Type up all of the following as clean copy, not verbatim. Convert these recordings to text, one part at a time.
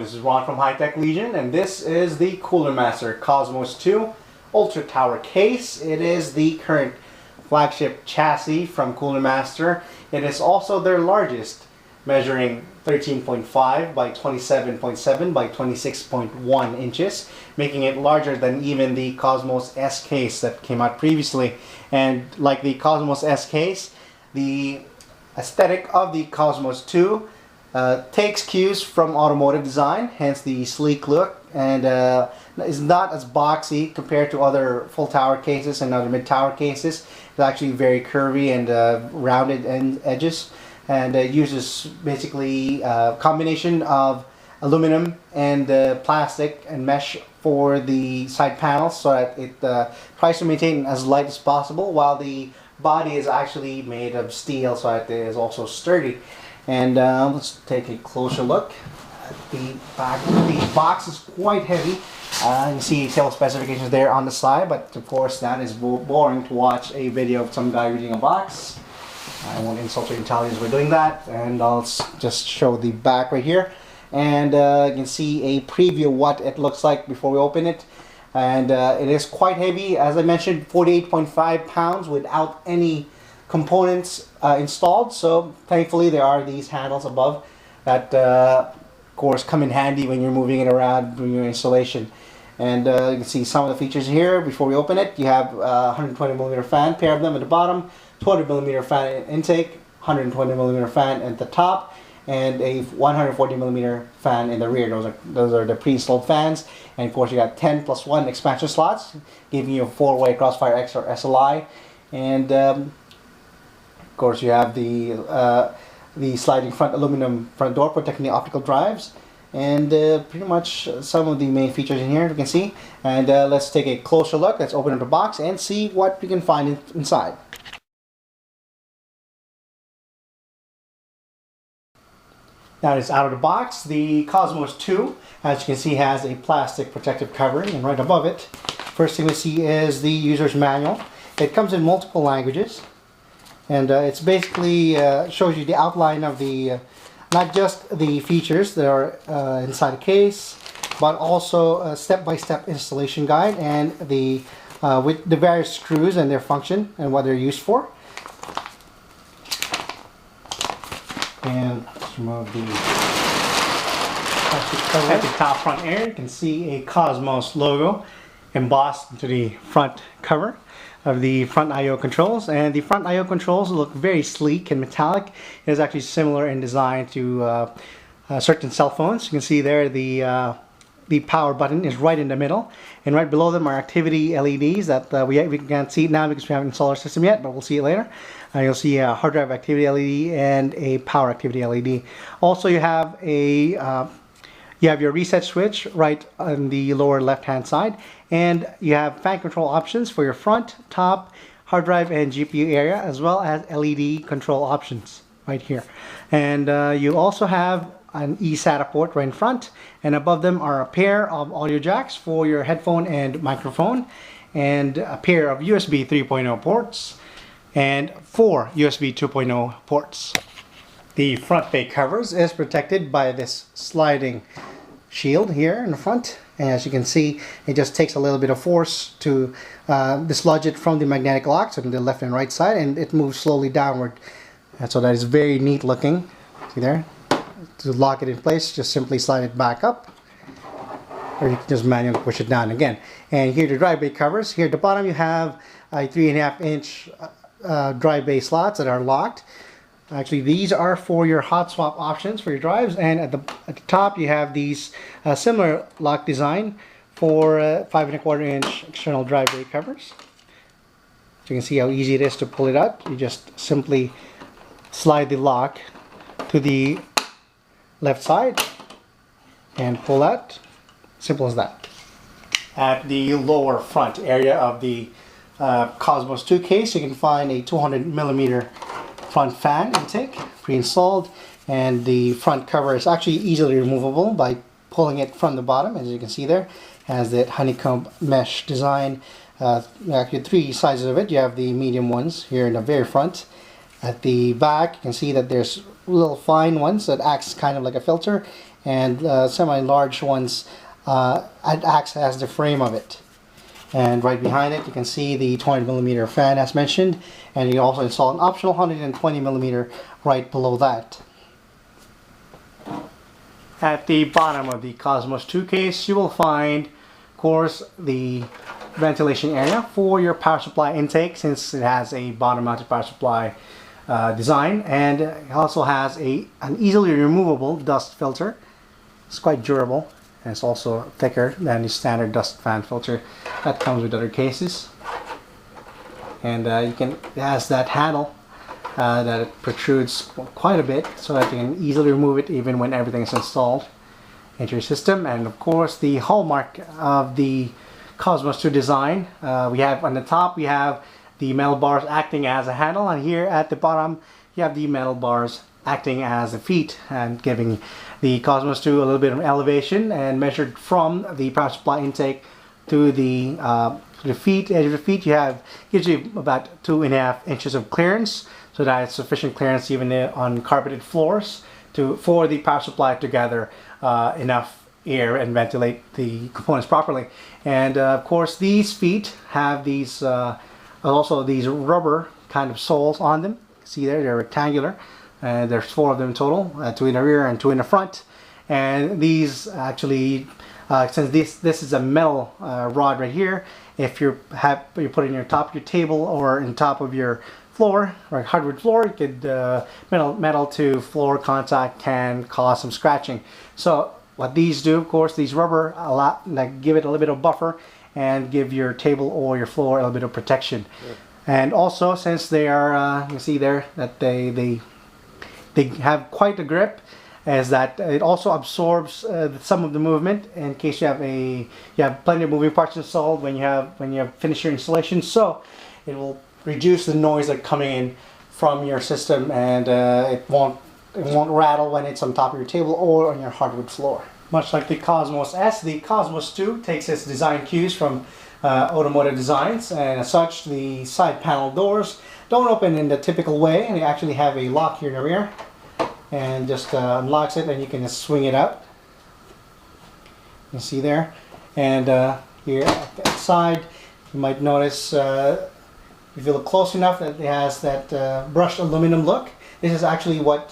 this is Ron from High Tech Legion, and this is the Cooler Master Cosmos 2 Ultra Tower case. It is the current flagship chassis from Cooler Master. It is also their largest, measuring 13.5 by 27.7 by 26.1 inches, making it larger than even the Cosmos S case that came out previously. And like the Cosmos S case, the aesthetic of the Cosmos 2 takes cues from automotive design, hence the sleek look, and is not as boxy compared to other full tower cases and other mid tower cases. It's actually very curvy and rounded edges, and uses basically a combination of aluminum and plastic and mesh for the side panels, so that it tries to maintain as light as possible, while the body is actually made of steel, so that it is also sturdy. And let's take a closer look at the back. The box is quite heavy. You can see detailed specifications there on the side, but of course that is boring to watch a video of some guy reading a box. I won't insult your intelligence for doing that, and I'll just show the back right here. And you can see a preview of what it looks like before we open it. And it is quite heavy, as I mentioned, 48.5 pounds without any components installed. So thankfully there are these handles above that of course come in handy when you're moving it around during your installation. And you can see some of the features here before we open it. You have a 120mm fan, pair of them at the bottom, 200mm fan intake, 120mm fan at the top, and a 140mm fan in the rear. Those are the pre-installed fans. And of course you got 10+1 expansion slots, giving you a 4-way CrossfireX or SLI. And of course you have the sliding front aluminum front door protecting the optical drives, and pretty much some of the main features in here you can see. And let's take a closer look. Let's open up the box and see what we can find inside. Now it's out of the box. The Cosmos 2, as you can see, has a plastic protective covering, and right above it, first thing we see is the user's manual. It comes in multiple languages, and it's basically shows you the outline of the not just the features that are inside the case, but also a step-by-step installation guide, and the with the various screws and their function and what they're used for. And let's remove the plastic cover. At the top front area, you can see a Cosmos logo embossed into the front cover of the front I/O controls. And the front I/O controls look very sleek and metallic. It is actually similar in design to certain cell phones. You can see there the power button is right in the middle, and right below them are activity LEDs that we can't see it now because we haven't installed our system yet, but we'll see it later. You'll see a hard drive activity LED and a power activity LED. Also, you have your reset switch right on the lower left hand side, and you have fan control options for your front, top, hard drive and GPU area, as well as LED control options right here. And you also have an eSATA port right in front, and above them are a pair of audio jacks for your headphone and microphone, and a pair of USB 3.0 ports and 4 USB 2.0 ports. The front bay covers is protected by this sliding shield here in the front, and as you can see, it just takes a little bit of force to dislodge it from the magnetic locks on the left and right side, and it moves slowly downward. And so that is very neat looking. See there? To lock it in place, just simply slide it back up, or you can just manually push it down again. And here are the dry bay covers. Here at the bottom you have a 3.5-inch dry bay slots that are locked. Actually, these are for your hot swap options for your drives, and at the top you have these similar lock design for 5.25-inch external dry bay covers. So you can see how easy it is to pull it out. You just simply slide the lock to the left side and pull out. Simple as that. At the lower front area of the Cosmos 2 case, you can find a 200mm front fan intake pre-installed, and the front cover is actually easily removable by pulling it from the bottom. As you can see there, it has that honeycomb mesh design. Actually 3 sizes of it. You have the medium ones here in the very front. At the back you can see that there's little fine ones that acts kind of like a filter, and semi-large ones acts as the frame of it. And right behind it you can see the 200mm fan as mentioned, and you also install an optional 120mm right below that. At the bottom of the Cosmos 2 case you will find, of course, the ventilation area for your power supply intake, since it has a bottom mounted power supply design, and it also has an easily removable dust filter. It's quite durable, and it's also thicker than the standard dust fan filter that comes with other cases. And it has that handle that it protrudes quite a bit, so that you can easily remove it even when everything is installed into your system. And of course, the hallmark of the Cosmos 2 design, we have on the top we have the metal bars acting as a handle, and here at the bottom you have the metal bars acting as the feet, and giving the Cosmos 2 a little bit of elevation, and measured from the power supply intake to the feet, edge of the feet, gives you about 2.5 inches of clearance, so that it's sufficient clearance even on carpeted floors for the power supply to gather enough air and ventilate the components properly. And of course these feet have these also these rubber kind of soles on them. See there, they're rectangular, and there's 4 of them in total, 2 in the rear and 2 in the front. And these actually, since this is a metal rod right here, if you put it in your top of your table or in top of your floor or hardwood floor, you could metal to floor contact can cause some scratching. So what these do, of course, these rubber give it a little bit of buffer and give your table or your floor a little bit of protection. Yeah. And also, since they are, you see there that they have quite a grip, is that it also absorbs some of the movement in case you have plenty of moving parts installed when you have finished your installation. So it will reduce the noise that's coming in from your system, and it won't rattle when it's on top of your table or on your hardwood floor. Much like the Cosmos S, the Cosmos 2 takes its design cues from automotive designs, and as such the side panel doors don't open in the typical way, and they actually have a lock here in the rear, and just unlocks it, and you can just swing it up. You see there, and here at the side you might notice, if you look close enough, that it has that brushed aluminum look. This is actually what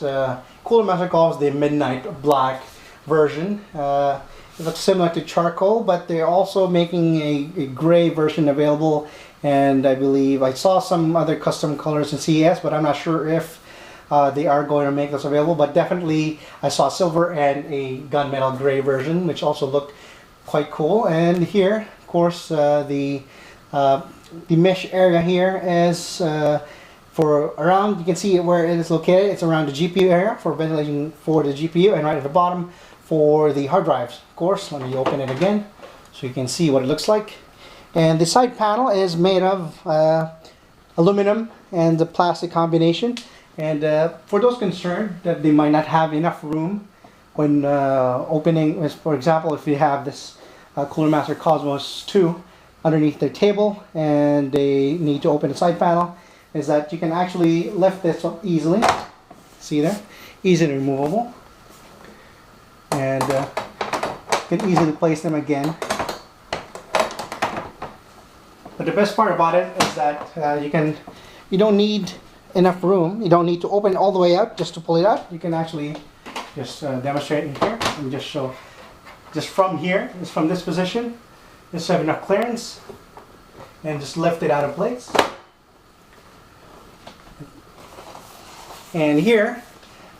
Cooler Master calls the midnight black version. It looks similar to charcoal, but they're also making a gray version available, and I believe I saw some other custom colors in CES, but I'm not sure if they are going to make those available. But definitely I saw silver and a gunmetal gray version, which also looked quite cool. And here, of course, the mesh area here is for around, you can see where it is located. It's around the GPU area for ventilation for the GPU, and right at the bottom for the hard drives. Of course, let me open it again so you can see what it looks like. And the side panel is made of aluminum and the plastic combination. And for those concerned that they might not have enough room when opening, for example, if you have this Cooler Master Cosmos 2 underneath their table and they need to open the side panel, is that you can actually lift this up easily. See there? Easily removable. And you can easily place them again. But the best part about it is that you don't need enough room. You don't need to open it all the way up just to pull it out. You can actually just demonstrate in here and just show, just from here, just from this position, just have enough clearance and just lift it out of place. And here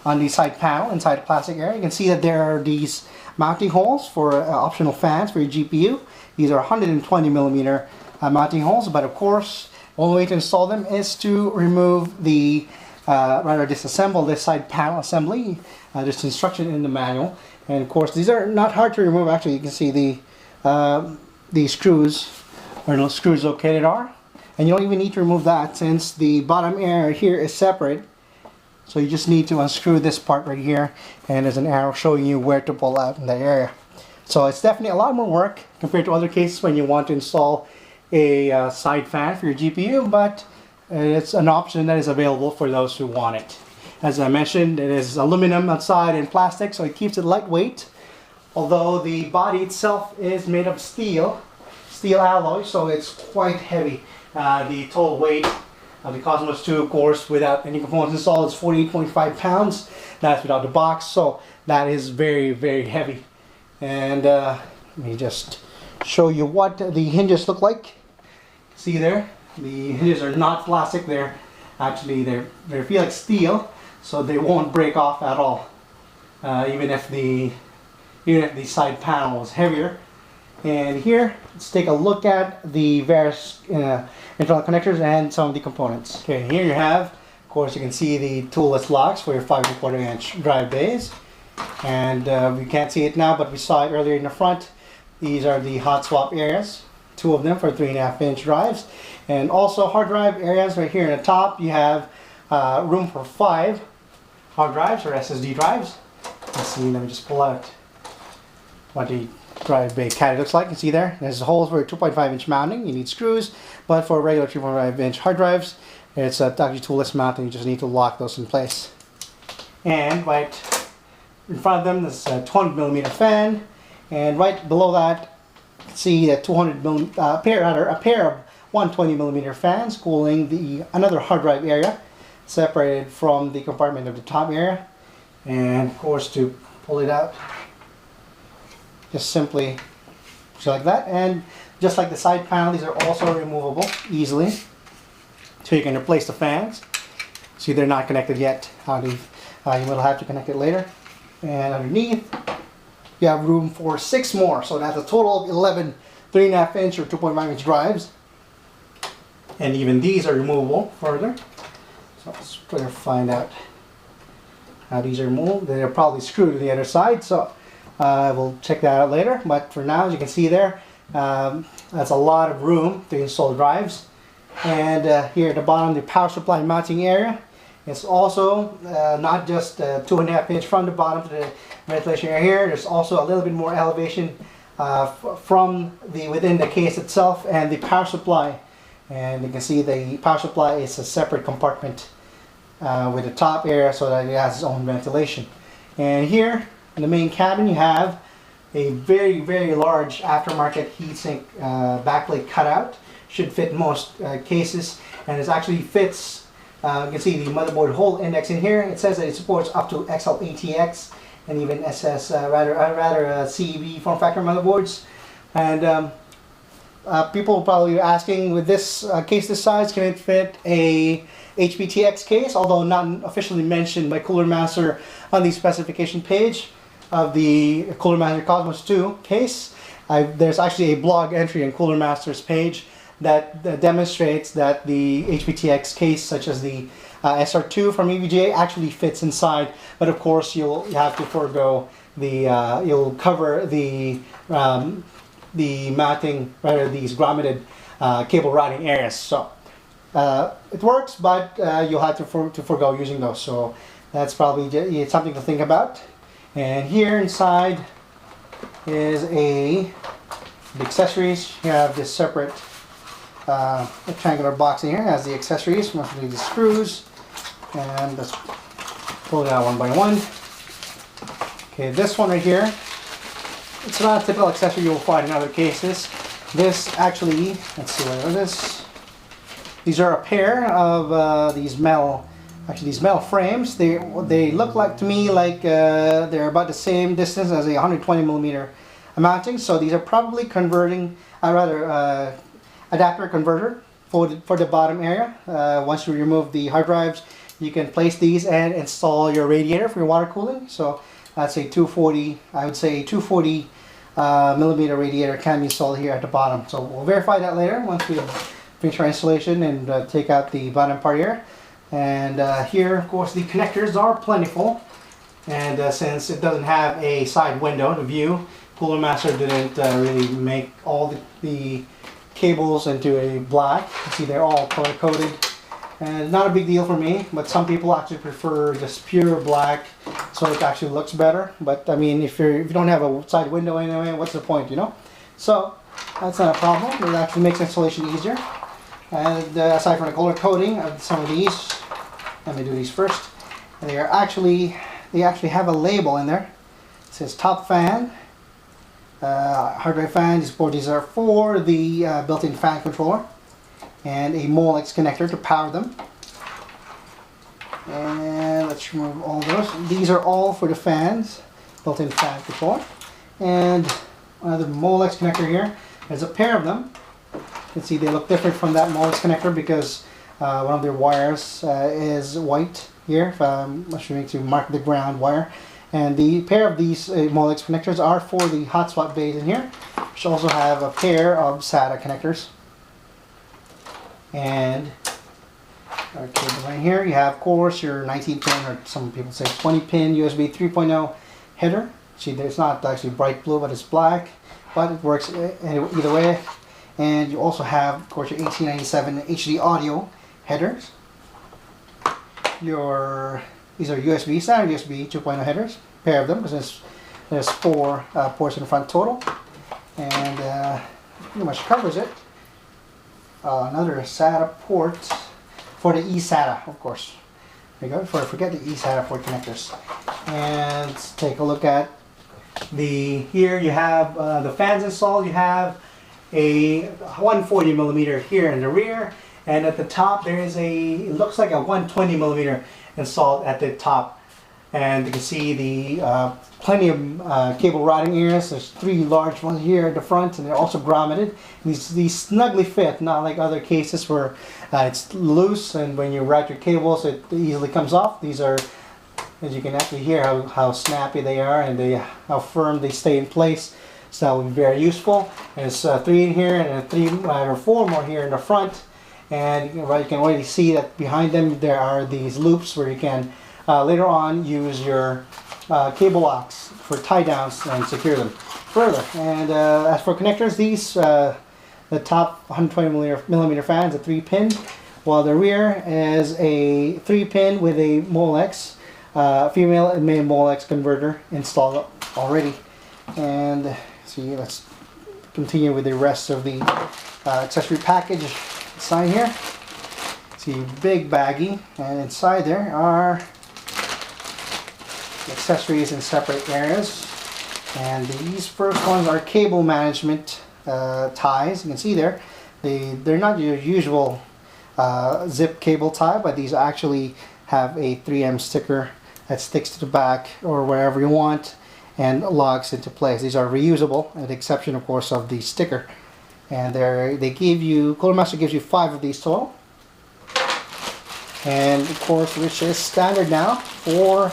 on the side panel inside the plastic area, you can see that there are these mounting holes for optional fans for your GPU. These are 120mm mounting holes, but of course one way to install them is to remove the disassemble this side panel assembly. There's instruction in the manual, and of course these are not hard to remove. Actually, you can see the screws, where those screws located are, and you don't even need to remove that since the bottom area here is separate. So you just need to unscrew this part right here, and there's an arrow showing you where to pull out in that area. So it's definitely a lot more work compared to other cases when you want to install a side fan for your GPU, but it's an option that is available for those who want it. As I mentioned, it is aluminum outside and plastic, so it keeps it lightweight. Although the body itself is made of steel alloy, so it's quite heavy. The total weight of the Cosmos 2, of course, without any components installed, is 48.5 pounds. That's without the box, so that is very, very heavy. And let me just show you what the hinges look like. See there? The hinges are not plastic. They're actually they feel like steel, so they won't break off at all. Even if the side panel was heavier. And here, let's take a look at the various internal connectors and some of the components. Okay, here you have, of course, you can see the toolless locks for your 5¼ drive bays. And we can't see it now, but we saw it earlier in the front. These are the hot swap areas, 2 of them for 3.5-inch drives. And also hard drive areas right here in the top. You have room for 5 hard drives or SSD drives. Let's see, let me just pull out what the drive bay caddy looks like. You see there, there's holes for 2.5-inch mounting. You need screws, but for regular 3.5-inch hard drives, it's actually toolless mounting. You just need to lock those in place. And right in front of them, there's a 200mm fan, and right below that, see a a pair of 120mm fans cooling another hard drive area, separated from the compartment of the top area. And of course, to pull it out, just simply like that. And just like the side panel, these are also removable easily, so you can replace the fans. See, they're not connected yet. You will have to connect it later. And underneath, you have room for 6 more, so that's a total of 11 3.5-inch or 2.5-inch drives. And even these are removable further. So let's try to find out how these are moved. They're probably screwed to the other side, so we'll check that out later. But for now, as you can see there, that's a lot of room to install drives. And here at the bottom, the power supply mounting area. It's also not just 2.5-inch from the bottom to the ventilation area here. There's also a little bit more elevation from within the case itself and the power supply. And you can see the power supply is a separate compartment with the top area, so that it has its own ventilation. And here in the main cabin, you have a very, very large aftermarket heatsink backplate cutout. Should fit most cases, and it actually fits. You can see the motherboard hole index in here. It says that it supports up to XL-ATX and even CEV form factor motherboards. And people will probably be asking, with this case this size, can it fit a HPTX case? Although not officially mentioned by Cooler Master on the specification page of the Cooler Master Cosmos 2 case. There's actually a blog entry on Cooler Master's page that demonstrates that the HPTX case, such as the SR2 from EVGA, actually fits inside. But of course, you have to forego you'll cover the mounting, rather these grommeted cable routing areas. So it works, but you'll have to forego using those. So that's probably something to think about. And here inside is the accessories. You have this separate rectangular box in here. It has the accessories, mostly the screws, and let's pull it out one by one. Okay, this one right here, it's not a typical accessory you'll find in other cases. This actually, let's see what it is. These are a pair of these metal frames. They look like, to me, like they're about the same distance as a 120mm mounting. So these are probably adapter converter for the bottom area. Once you remove the hard drives, you can place these and install your radiator for your water cooling. So that's a 240, I would say 240 millimeter radiator can be installed here at the bottom. So we'll verify that later once we finish our installation and take out the bottom part here. And here, of course, the connectors are plentiful. And since it doesn't have a side window to view, Cooler Master didn't really make all the cables into a black. You see they're all color coded, and not a big deal for me, but some people actually prefer just pure black, so it actually looks better. But I mean, if you don't have a side window anyway, what's the point, you know? So that's not a problem. It actually makes installation easier. And aside from the color coding of some of these, let me do these first. And they actually have a label in there. It says top fan, hard drive fan. These are for the built-in fan controller, and a Molex connector to power them. And let's remove all those. These are all for the fans, built-in fan controller. And another Molex connector here. There's a pair of them. You can see they look different from that Molex connector because one of their wires is white here. I'm assuming to mark the ground wire. And the pair of these Molex connectors are for the hotspot bays in here, which also have a pair of SATA connectors. And our cable right here, you have, of course, your 19-pin, or some people say 20-pin USB 3.0 header. See, it's not actually bright blue, but it's black, but it works either way. And you also have, of course, your 1897 HD audio headers. These are USB, standard USB 2.0 headers, pair of them, because there's 4 ports in the front total. And pretty much covers it. Another SATA port for the eSATA, of course. There you go, before I forget the eSATA port connectors. And let's take a look at here you have the fans installed. You have a 140mm here in the rear, and at the top there is it looks like a 120mm installed at the top. And you can see the plenty of cable routing ears. There's 3 large ones here at the front, and they're also grommeted. These snugly fit, not like other cases where it's loose, and when you route your cables it easily comes off. These are, as you can actually hear, how snappy they are, and how firm they stay in place. So that will be very useful. There's 3 in here, and 3 or 4 more here in the front. And you can already see that behind them there are these loops where you can later on use your cable locks for tie downs and secure them further. And as for connectors, these the top 120mm fans, a 3-pin, while the rear is a 3-pin with a Molex, female and male Molex converter installed already. And see, let's continue with the rest of the accessory package inside here. See, big baggie, and inside there are the accessories in separate areas. And these first ones are cable management ties. You can see there, they're not your usual zip cable tie, but these actually have a 3M sticker that sticks to the back or wherever you want and locks into place. These are reusable, with the exception, of course, of the sticker. And Codemaster gives you 5 of these total. And of course, which is standard now for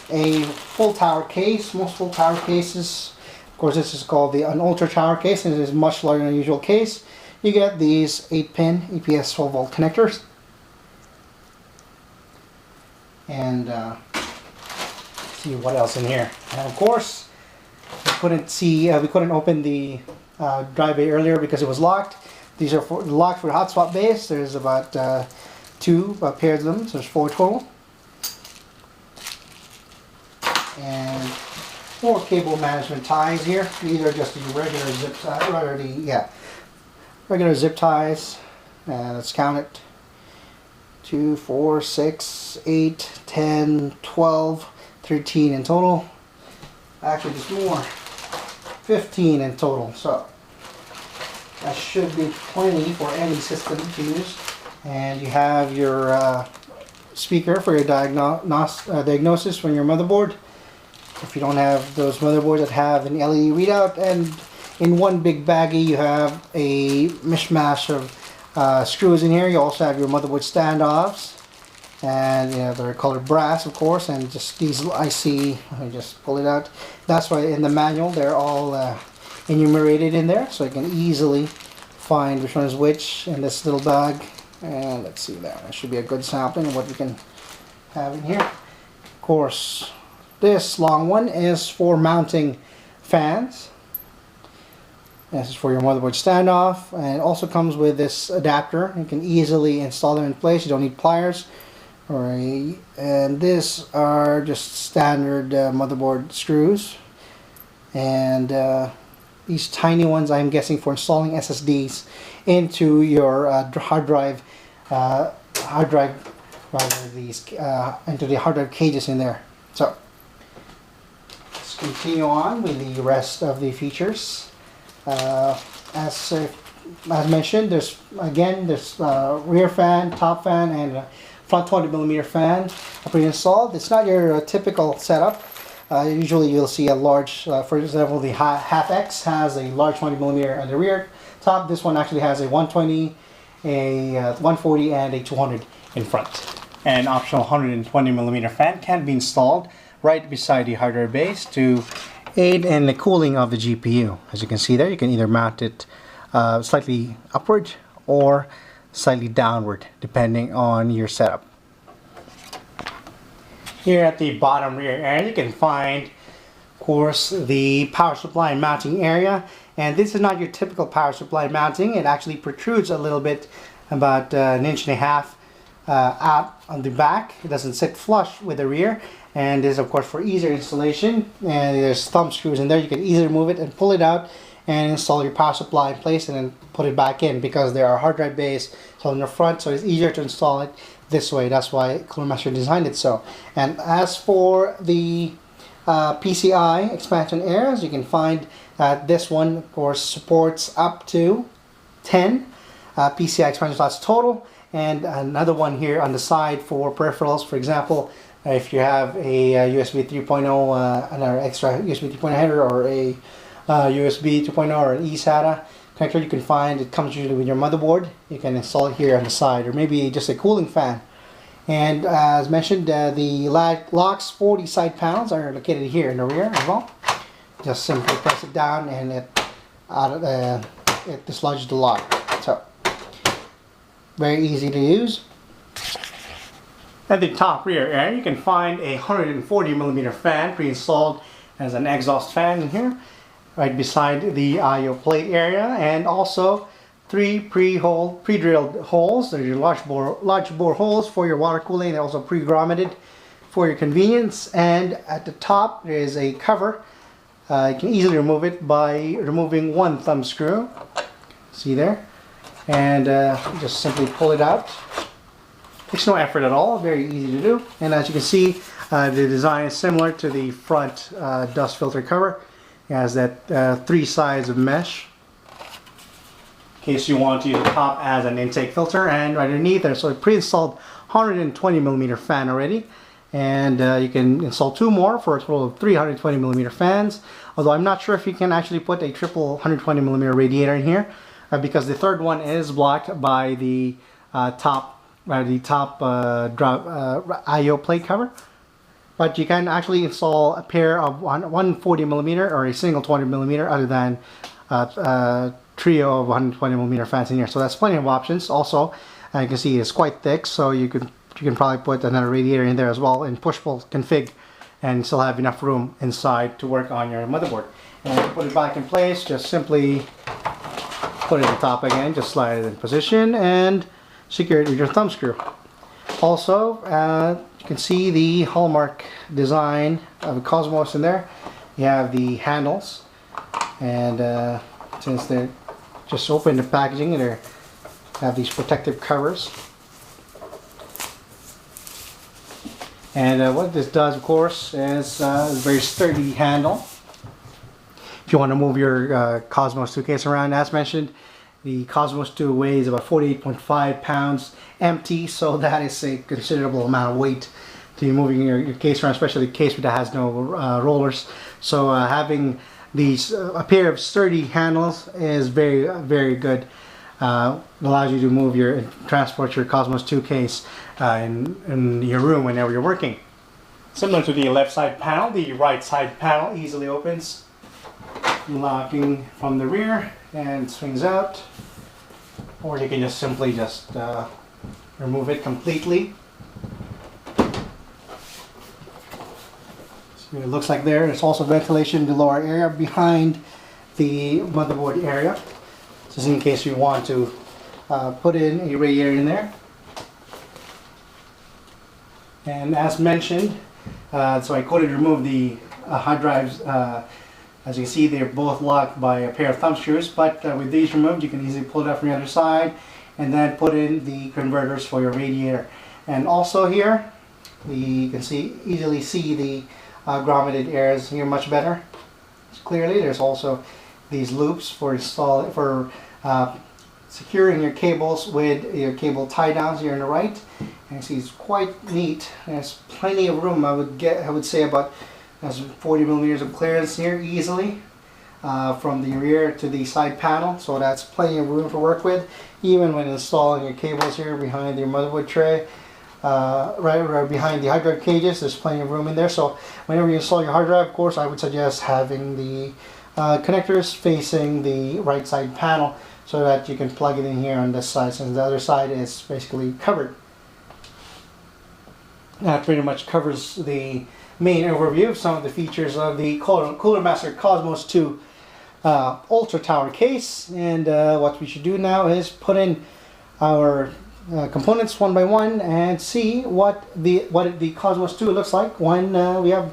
a full tower case. Most full tower cases, of course, this is called an ultra tower case, and it is much larger than a usual case. You get these 8-pin EPS 12-volt connectors. And see what else in here. And of course, we couldn't open the drive bay earlier because it was locked. These are locked for hotspot base. There's about 2 pairs of them, so there's 4 total. And 4 cable management ties here. These are just the regular zip ties, regular zip ties. Let's count it. 2, 4, 6, 8, 10, 12, 13 in total. Actually, there's more. 15 in total. So that should be plenty for any system to use. And you have your speaker for your diagnosis from your motherboard. If you don't have those motherboards that have an LED readout, and in one big baggie you have a mishmash of screws in here. You also have your motherboard standoffs, and they're colored brass, of course, and just these IC. Let me just pull it out. That's why in the manual they're all enumerated in there, so you can easily find which one is which in this little bag. And let's see, that should be a good sampling of what we can have in here. Of course, this long one is for mounting fans. This is for your motherboard standoff, and it also comes with this adapter. You can easily install them in place. You don't need pliers. And these are just standard motherboard screws. And these tiny ones, I'm guessing, for installing SSDs into your hard drive rather these into the hard drive cages in there. So let's continue on with the rest of the features. As mentioned, there's rear fan, top fan, and a front 20mm fan pre-installed. It's not your typical setup. Usually you'll see a large, for example, the Half X has a large 20mm on the rear top. This one actually has a 120, a 140, and a 200 in front. An optional 120mm fan can be installed right beside the hard drive base to aid in the cooling of the GPU. As you can see there, you can either mount it slightly upward or slightly downward depending on your setup. Here at the bottom rear area you can find, of course, the power supply mounting area, and this is not your typical power supply mounting. It actually protrudes a little bit, about 1.5 inches out on the back. It doesn't sit flush with the rear, and this is of course for easier installation, and there's thumb screws in there. You can easily remove it and pull it out and install your power supply in place and then put it back in, because there are hard drive bays so in the front, so it's easier to install it this way. That's why Cooler Master designed it so. And as for the PCI expansion areas, you can find that this one of course supports up to 10 PCI expansion slots total, and another one here on the side for peripherals. For example, if you have a USB 3.0, another extra USB 3.0 header, or a USB 2.0 or an eSATA connector, you can find it comes usually with your motherboard. You can install it here on the side, or maybe just a cooling fan. And as mentioned, the locks for the side panels are located here in the rear as well. Just simply press it down and it dislodges the lock. So very easy to use. At the top rear area you can find a 140mm fan pre-installed as an exhaust fan in here, right beside the I/O plate area, and also 3 pre-drilled holes. They're your large bore holes for your water cooling. They're also pre-grommeted for your convenience. And at the top there is a cover. You can easily remove it by removing one thumb screw. See there? And just simply pull it out. Takes no effort at all, very easy to do. And as you can see, the design is similar to the front dust filter cover. It has that 3 sides of mesh, in case you want to use the top as an intake filter. And right underneath there's a pre-installed 120mm fan already, and you can install 2 more for a total of 320mm fans. Although I'm not sure if you can actually put a triple 120mm radiator in here, because the third one is blocked by the top I/O plate cover. But you can actually install a pair of 140mm or a single 20mm, other than a trio of 120mm fans in here. So that's plenty of options. Also, you can see it's quite thick, so you can probably put another radiator in there as well in push-pull config, and still have enough room inside to work on your motherboard. And to put it back in place, just simply put it on top again, just slide it in position and secure it with your thumb screw. Also, you can see the hallmark design of the Cosmos in there. You have the handles, and since they're just open the packaging, they have these protective covers. And what this does, of course, is a very sturdy handle. If you want to move your Cosmos 2 case around, as mentioned, the Cosmos 2 weighs about 48.5 pounds empty, so that is a considerable amount of weight to be moving your case around, especially a case that has no rollers. So having these a pair of sturdy handles is very, very good. It allows you to move transport your Cosmos 2 case in your room whenever you're working. Similar to the left side panel, the right side panel easily opens, locking from the rear, and swings out, or you can just simply remove it completely. So it looks like there's also ventilation in the lower area behind the motherboard area, just in case you want to put in a radiator in there. And as mentioned, so I couldn't remove the hard drives. As you can see, they're both locked by a pair of thumb screws, but with these removed, you can easily pull it up from the other side and then put in the converters for your radiator. And also here, you can easily see the grommeted areas here much better. Clearly, there's also these loops for securing your cables with your cable tie downs here on the right. And you see it's quite neat. There's plenty of room. I would say about 40 millimeters of clearance here easily from the rear to the side panel. So that's plenty of room to work with, even when installing your cables here behind your motherboard tray. Right behind the hard drive cages, there's plenty of room in there. So whenever you install your hard drive, of course, I would suggest having the connectors facing the right side panel so that you can plug it in here on this side, since the other side is basically covered. That pretty much covers the main overview of some of the features of the Cooler Master Cosmos 2 Ultra Tower case. And what we should do now is put in our components one by one and see what the Cosmos 2 looks like when we have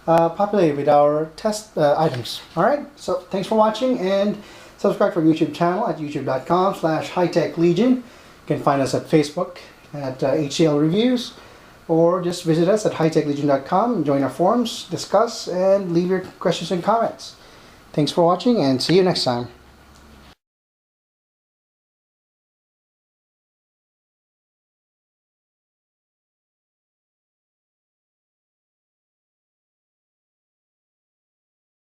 populated with our test items. Alright, so thanks for watching, and subscribe to our YouTube channel at youtube.com/hightechlegion. You can find us at Facebook at HCL Reviews, or just visit us at hightechlegion.com, join our forums, discuss, and leave your questions and comments. Thanks for watching, and see you next time.